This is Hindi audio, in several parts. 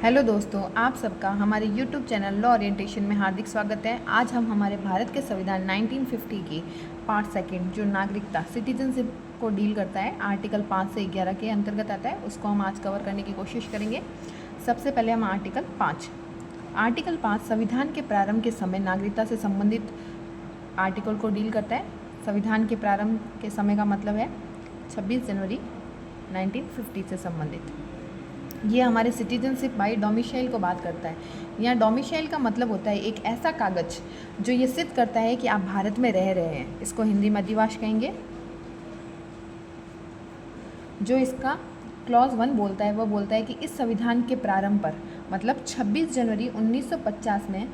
हेलो दोस्तों, आप सबका हमारे YouTube चैनल लॉ ओरिएंटेशन में हार्दिक स्वागत है। आज हम हमारे भारत के संविधान 1950 की पार्ट सेकंड जो नागरिकता सिटीजनशिप को डील करता है, आर्टिकल 5 से 11 के अंतर्गत आता है, उसको हम आज कवर करने की कोशिश करेंगे। सबसे पहले हम आर्टिकल 5 संविधान के प्रारंभ के समय नागरिकता से संबंधित आर्टिकल को डील करता है। संविधान के प्रारंभ के समय का मतलब है 26 जनवरी 1950 से संबंधित। ये हमारे सिटीजनशिप बाई डोमिसाइल को बात करता है। यहाँ डोमिसाइल का मतलब होता है एक ऐसा कागज जो ये सिद्ध करता है कि आप भारत में रह रहे हैं। इसको हिंदी में अधिवास कहेंगे। जो इसका क्लॉज 1 बोलता है, वह बोलता है कि इस संविधान के प्रारंभ पर मतलब 26 जनवरी 1950 में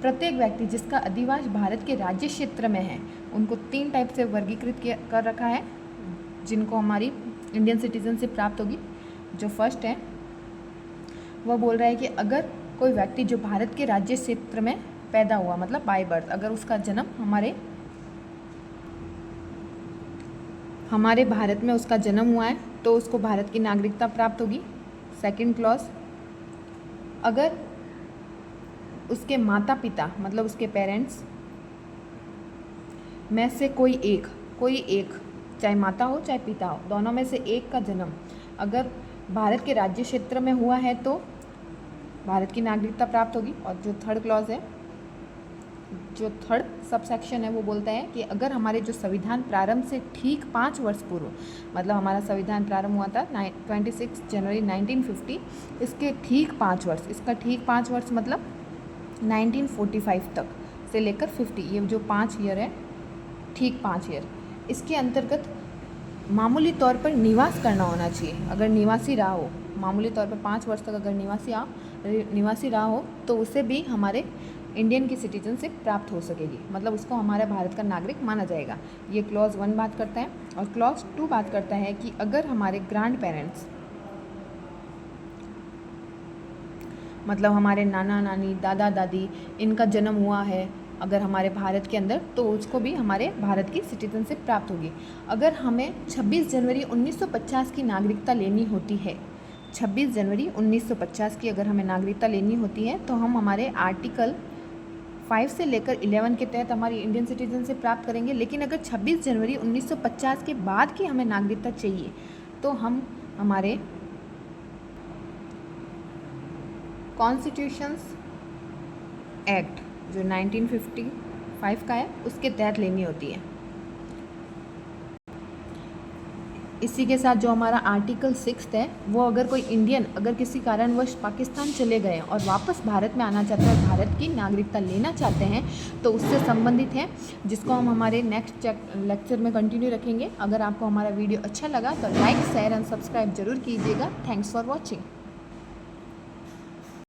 प्रत्येक व्यक्ति जिसका अधिवास भारत के राज्य क्षेत्र में है, उनको 3 टाइप से वर्गीकृत कर रखा है जिनको हमारी इंडियन सिटीजनशिप प्राप्त होगी। जो फर्स्ट है वह बोल रहा है कि अगर कोई व्यक्ति जो भारत के राज्य क्षेत्र में पैदा हुआ मतलब बाय बर्थ, अगर उसका जन्म हमारे भारत में उसका जन्म हुआ है तो उसको भारत की नागरिकता प्राप्त होगी। सेकंड क्लॉज, अगर उसके माता पिता मतलब उसके पेरेंट्स में से कोई एक चाहे माता हो चाहे पिता हो, दोनों में से एक का जन्म अगर भारत के राज्य क्षेत्र में हुआ है तो भारत की नागरिकता प्राप्त होगी। और जो थर्ड क्लॉज है, जो थर्ड सबसेक्शन है, वो बोलता है कि अगर हमारे जो संविधान प्रारंभ से ठीक 5 वर्ष पूर्व, मतलब हमारा संविधान प्रारंभ हुआ था 26 जनवरी 1950, इसके ठीक 5 वर्ष, इसका ठीक 5 वर्ष मतलब 1945 तक से लेकर 50, ये जो 5 ईयर है, ठीक 5 ईयर, इसके अंतर्गत मामूली तौर पर निवास करना होना चाहिए। अगर निवासी रहा हो, मामूली तौर पर 5 वर्ष तक अगर निवासी रहा हो तो उसे भी हमारे इंडियन की सिटीजनशिप प्राप्त हो सकेगी, मतलब उसको हमारे भारत का नागरिक माना जाएगा। ये क्लॉज 1 बात करता है। और क्लॉज 2 बात करता है कि अगर हमारे ग्रैंड पेरेंट्स मतलब हमारे नाना नानी दादा दादी इनका जन्म हुआ है अगर हमारे भारत के अंदर, तो उसको भी हमारे भारत की सिटीजनशिप प्राप्त होगी। अगर हमें 26 जनवरी 1950 की नागरिकता लेनी होती है, 26 जनवरी 1950 की अगर हमें नागरिकता लेनी होती है तो हम हमारे आर्टिकल 5 से लेकर 11 के तहत हमारी इंडियन सिटीजनशिप प्राप्त करेंगे। लेकिन अगर 26 जनवरी 1950 के बाद की हमें नागरिकता चाहिए तो हम हमारे कॉन्स्टिट्यूशंस एक्ट जो 1955 का है उसके तहत लेनी होती है। इसी के साथ जो हमारा आर्टिकल 6 है, वो अगर कोई इंडियन अगर किसी कारणवश पाकिस्तान चले गए और वापस भारत में आना चाहते हैं, भारत की नागरिकता लेना चाहते हैं, तो उससे संबंधित है, जिसको हम हमारे नेक्स्ट लेक्चर में कंटिन्यू रखेंगे। अगर आपको हमारा वीडियो अच्छा लगा तो लाइक शेयर एंड सब्सक्राइब जरूर कीजिएगा। Thanks for watching.